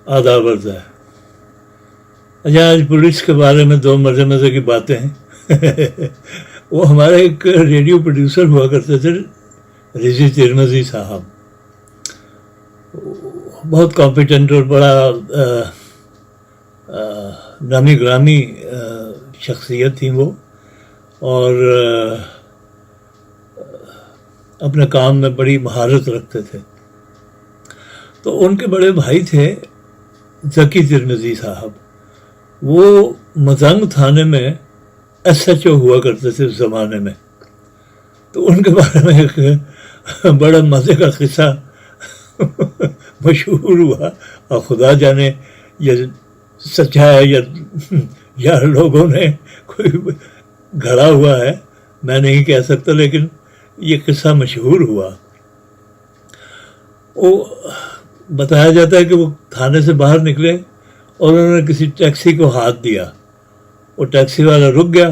आदाब अर्ज़ है। अच्छा, आज पुलिस के बारे में दो मज़े मज़े की बातें हैं। वो हमारे एक रेडियो प्रोड्यूसर हुआ करते थे, रिजी तिरमिज़ी साहब। बहुत कॉम्पिटेंट और बड़ा नामी ग्रामी शख्सियत थी वो, और अपने काम में बड़ी महारत रखते थे। तो उनके बड़े भाई थे ज़की तिरमिज़ी साहब। वो मजंग थाने में SHO हुआ करते थे उस ज़माने में। तो उनके बारे में एक बड़ा मज़े का किस्सा मशहूर हुआ, और खुदा जाने ये सच्चा है या लोगों ने कोई गढ़ा हुआ है, मैं नहीं कह सकता, लेकिन ये किस्सा मशहूर हुआ। वो बताया जाता है कि वो थाने से बाहर निकले और उन्होंने किसी टैक्सी को हाथ दिया। वो टैक्सी वाला रुक गया,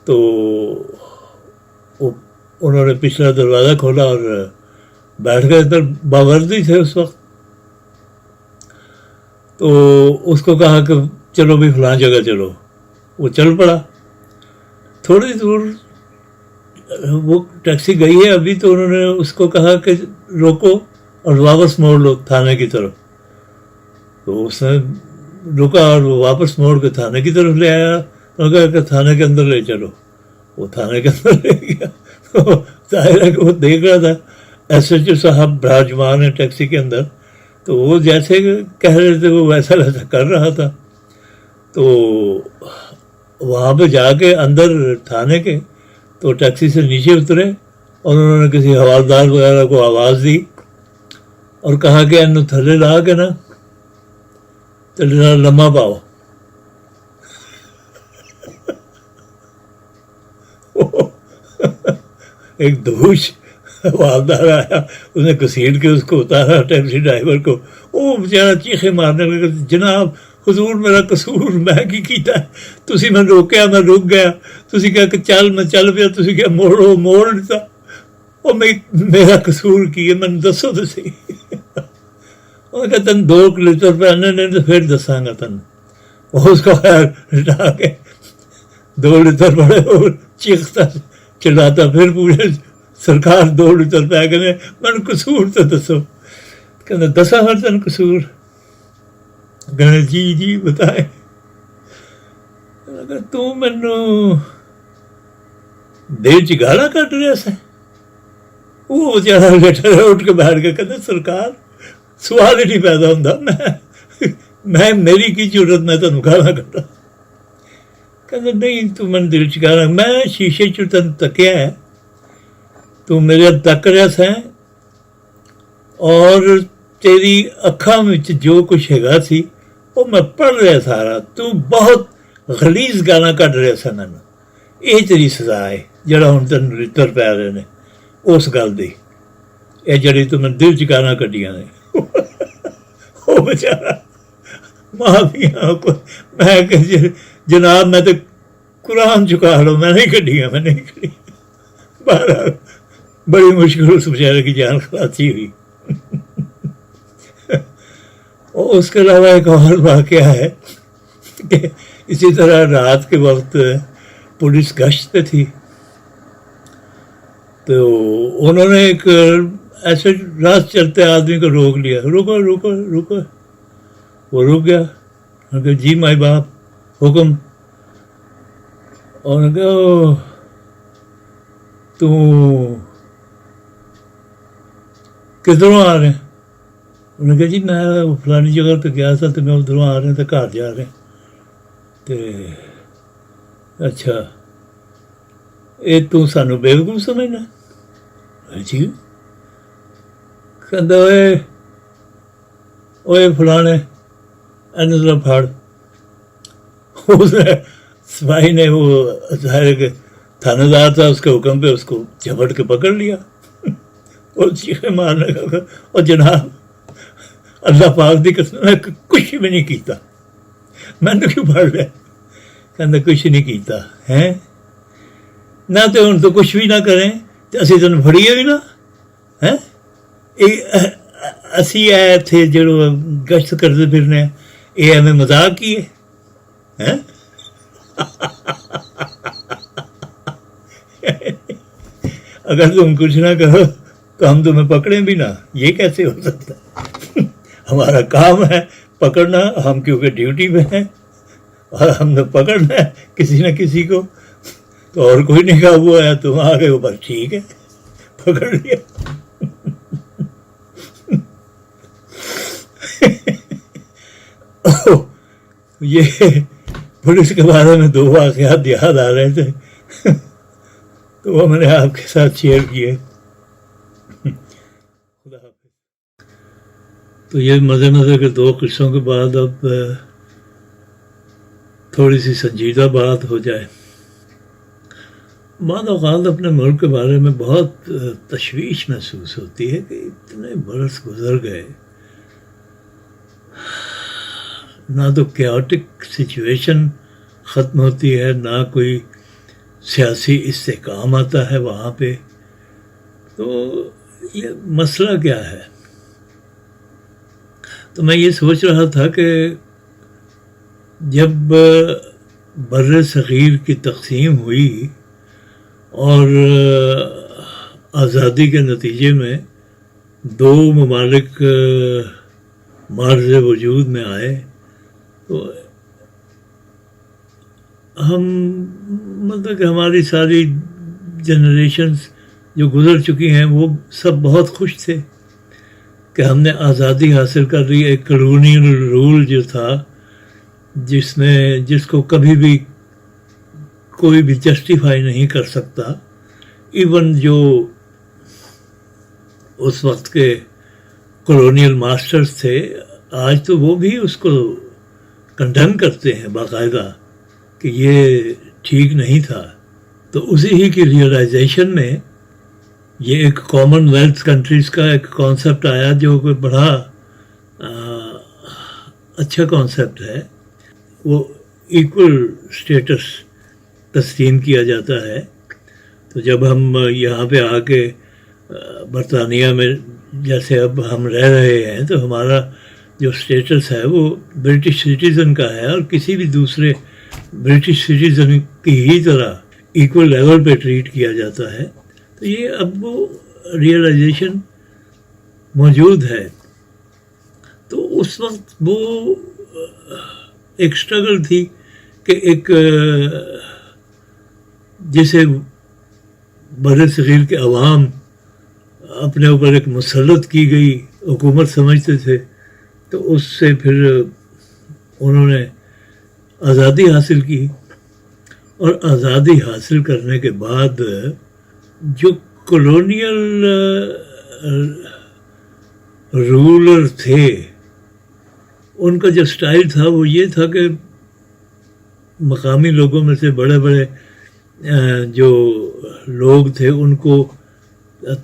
तो उन्होंने पिछला दरवाज़ा खोला और बैठ गए। अंदर बावर्दी थे उस वक्त। तो उसको कहा कि चलो भी फलां जगह चलो। वो चल पड़ा। थोड़ी दूर वो टैक्सी गई है अभी, तो उन्होंने उसको कहा कि रोको और वापस मोड़ लो थाने की तरफ। तो उसने रुका और वो वापस मोड़ के थाने की तरफ ले आया। उन्होंने कहा कि थाने के अंदर ले चलो। वो थाने के अंदर ले गया। तो जाहिर है कि वो देख रहा था SHO साहब विराजमान है टैक्सी के अंदर, तो वो जैसे कह रहे थे वो वैसा वैसा कर रहा था। तो वहाँ पे जाके अंदर थाने के, तो टैक्सी से नीचे उतरे और उन्होंने किसी हवालदार वगैरह को आवाज़ दी और कहा कि इन्हों थले ला के ना लम्मा पाओ। एक दोष हवालदार आया, उसने घसीट के उसको उतारा, टैक्सी ड्राइवर को। वो बेचारा चीखे मारने लगा, जनाब हुजूर मेरा कसूर मैं की कीता है, तुसी मैं रोकया मैं रुक गया, तुसी कहा कि चल मैं चल पिया, तुसी क्या मोड़ो मोड़ दिता। और मेरा कसूर की है, मैंने दसो तो सही। उन्होंने कहा तन 2 लीटर पैने नहीं तो फिर दसांगा तन। वो उसको खैर हटा के 2 लीटर पड़े और चीखता चिल्लाता फिर पूछे सरकार 2 लीटर पै गए, मैंने कसूर तो दसो। कहना दसा हर तन कसूर। कहने जी जी बताए। तू मैनू दिल च गाला कट रहा से। वो बेचारा लेटर उठ के बैठ गया, कहते सरकार सवाल ही नहीं पैदा होंगे, मैं मेरी की जरूरत, मैं तेन गाला कटा। कहते नहीं तू मैं दिल च गाला, मैं शीशे च तेन तकिया है, तू मेरे तक रहा से और तेरी अखा में जो कुछ हैगा सी वो मैं पढ़ रहा सारा। तू बहुत गलीज गाना कट रहा सा, मैनू ये तेरी सजा है जरा हुण तेन लितर पै रहे ने उस गल दी, ये जड़ी तू मैं दिल च गाना कटियां ने। वो बेचारा माफिया को मैं जनाब मैं तो कुरान चुका लो, मैं नहीं कटिया, मैं नहीं कटी। बहरहाल बड़ी मुश्किल उस बेचारे की जान खलासी हुई। और उसके अलावा एक और वाक़या है कि इसी तरह रात के वक्त पुलिस गश्त पे थी, तो उन्होंने एक ऐसे रात चलते आदमी को रोक लिया, रुको रुको रुको। वो रुक गया। उन्होंने कहा जी माई बाप हुक्म। और उन्होंने कहा तू किधरों आ रहे हैं? उन्होंने कहा जी मैं फलानी जगह तो गया था, तो मैं उधरों आ रहे हैं, तो घर जा रहे हैं। तो अच्छा ये तू सानू बेवकूफ समझना? जी। कहता ओए फलाने एन जरा फाड़। उसने सिपाही ने वो जाहिर के थानेदार था, उसके हुक्म पे उसको झपट के पकड़ लिया और चीखे मारने लगा। और जनाब अल्लाह पाक की कसम मैं कुछ भी नहीं किया, मैंने क्यों फड़ लिया? कहता कुछ नहीं किया है ना, तो हुण तो कुछ भी ना करें तो असीं तैनूं फड़ीए भी ना है। اسی آئے تھے جو گشت کرتے پھرنے ہیں، یہ ہمیں مذاق کی ہے. اگر تم کچھ نہ کرو تو ہم تمہیں پکڑیں بھی نہ، یہ کیسے ہو سکتا ہے؟ ہمارا کام ہے پکڑنا، ہم کیونکہ ڈیوٹی میں ہیں اور ہم نے پکڑنا ہے کسی نہ کسی کو. تو اور کوئی نہیں کہا ہوا ہے، تم آ گئے ہو، بس ٹھیک ہے پکڑ لیا. یہ پولیس کے بارے میں 2 واقعات یاد آ رہے تھے تو وہ میں نے آپ کے ساتھ شیئر کیے. خدا حافظ. تو یہ مزے کے 2 قصوں کے بعد اب تھوڑی سی سنجیدہ بات ہو جائے. بعض اوقات اپنے ملک کے بارے میں بہت تشویش محسوس ہوتی ہے کہ اتنے برس گزر گئے، نہ تو کیوٹک سچویشن ختم ہوتی ہے، نہ کوئی سیاسی استحکام آتا ہے وہاں پہ. تو یہ مسئلہ کیا ہے؟ تو میں یہ سوچ رہا تھا کہ جب بر صغیر کی تقسیم ہوئی اور آزادی کے نتیجے میں 2 ممالک معرض وجود میں آئے، تو ہم مطلب کہ ہماری ساری جنریشنز جو گزر چکی ہیں وہ سب بہت خوش تھے کہ ہم نے آزادی حاصل کر لی. ایک کالونیل رول جو تھا جس کو کبھی بھی کوئی بھی جسٹیفائی نہیں کر سکتا، ایون جو اس وقت کے کالونیل ماسٹرز تھے آج تو وہ بھی اس کو کنڈیم کرتے ہیں باقاعدہ کہ یہ ٹھیک نہیں تھا. تو اسی ہی کی ریئلائزیشن میں یہ ایک کامن ویلتھ کنٹریز کا ایک کانسیپٹ آیا جو کہ بڑا اچھا کانسیپٹ ہے. وہ ایکول اسٹیٹس تسلیم کیا جاتا ہے. تو جب ہم یہاں پہ آ کے برطانیہ میں جیسے اب ہم رہ رہے ہیں تو ہمارا جو اسٹیٹس ہے وہ برٹش سٹیزن کا ہے اور کسی بھی دوسرے برٹش سٹیزن کی ہی طرح ایکول لیول پہ ٹریٹ کیا جاتا ہے. تو یہ اب وہ ریئلائزیشن موجود ہے. تو اس وقت وہ ایک اسٹرگل تھی کہ ایک جسے بر صغیر کے عوام اپنے اوپر ایک مسلط کی گئی حکومت سمجھتے تھے، تو اس سے پھر انہوں نے آزادی حاصل کی. اور آزادی حاصل کرنے کے بعد جو کالونیل رولر تھے ان کا جو سٹائل تھا وہ یہ تھا کہ مقامی لوگوں میں سے بڑے بڑے جو لوگ تھے ان کو،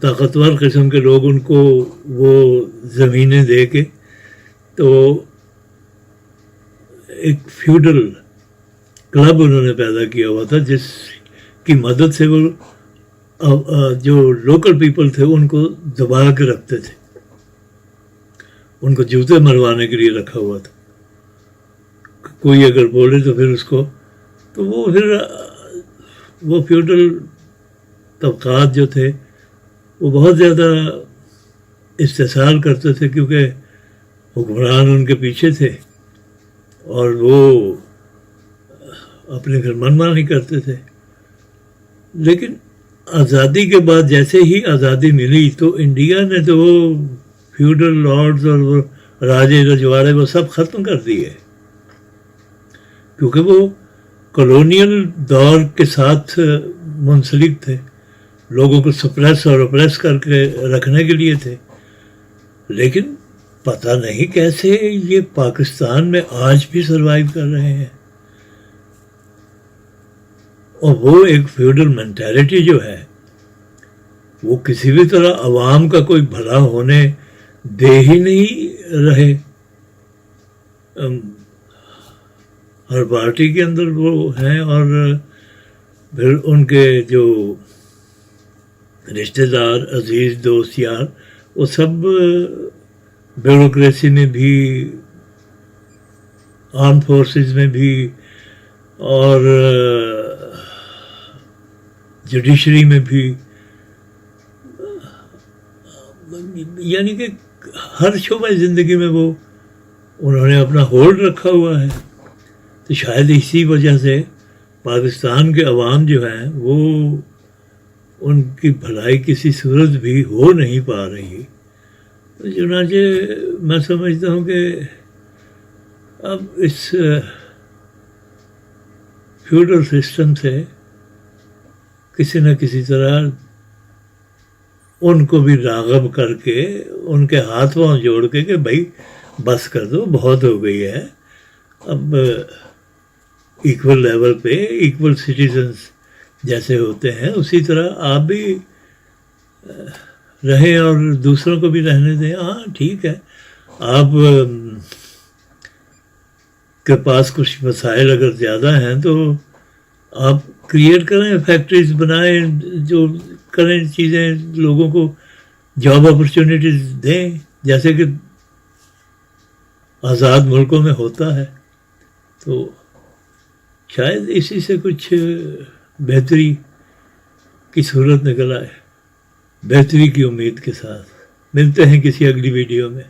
طاقتور قسم کے لوگ، ان کو وہ زمینیں دے کے تو ایک فیوڈل کلب انہوں نے پیدا کیا ہوا تھا جس کی مدد سے وہ جو لوکل پیپل تھے ان کو دبا کے رکھتے تھے، ان کو جوتے مروانے کے لیے رکھا ہوا تھا. کوئی اگر بولے تو پھر اس کو، تو وہ پھر وہ فیوڈل طبقات جو تھے وہ بہت زیادہ استحصال کرتے تھے کیونکہ حکمران ان کے پیچھے تھے اور وہ اپنے پھر من مانی کرتے تھے. لیکن آزادی کے بعد جیسے ہی آزادی ملی تو انڈیا نے تو وہ فیوڈل لارڈز اور وہ راجے رجواڑے وہ سب ختم کر دیے کیونکہ وہ کالونیل دور کے ساتھ منسلک تھے، لوگوں کو سپریس اور اپریس کر کے رکھنے کے لیے تھے. لیکن پتہ نہیں کیسے یہ پاکستان میں آج بھی سروائیو کر رہے ہیں. اور وہ ایک فیوڈل مینٹیلٹی جو ہے وہ کسی بھی طرح عوام کا کوئی بھلا ہونے دے ہی نہیں رہے. ہر پارٹی کے اندر وہ ہیں اور پھر ان کے جو رشتہ دار، عزیز، دوست، یار، وہ سب ब्यूरोक्रेसी में भी, आर्म फोर्सेस में भी, और जुडिशरी में भी, यानी कि हर शोबे ज़िंदगी में वो उन्होंने अपना होल्ड रखा हुआ है। तो शायद इसी वजह से पाकिस्तान के अवाम जो हैं वो उनकी भलाई किसी सूरत भी हो नहीं पा रही। तो चुनांचे मैं समझता हूँ कि अब इस फ्यूडल सिस्टम से किसी न किसी तरह उनको भी राग़ब करके उनके हाथ पांव जोड़ के कि भाई बस कर दो, बहुत हो गई है। अब इक्वल लेवल पे इक्वल सिटीजन्स जैसे होते हैं उसी तरह आप भी रहें और दूसरों को भी रहने दें। हाँ ठीक है, आप के पास कुछ मसाइल अगर ज़्यादा हैं तो आप क्रिएट करें, फैक्ट्रीज बनाएं, जो करें चीज़ें, लोगों को जॉब अपॉर्चुनिटीज़ दें जैसे कि आज़ाद मुल्कों में होता है। तो शायद इसी से कुछ बेहतरी की सूरत निकल आए। बेहतरी की उम्मीद के साथ मिलते हैं किसी अगली वीडियो में।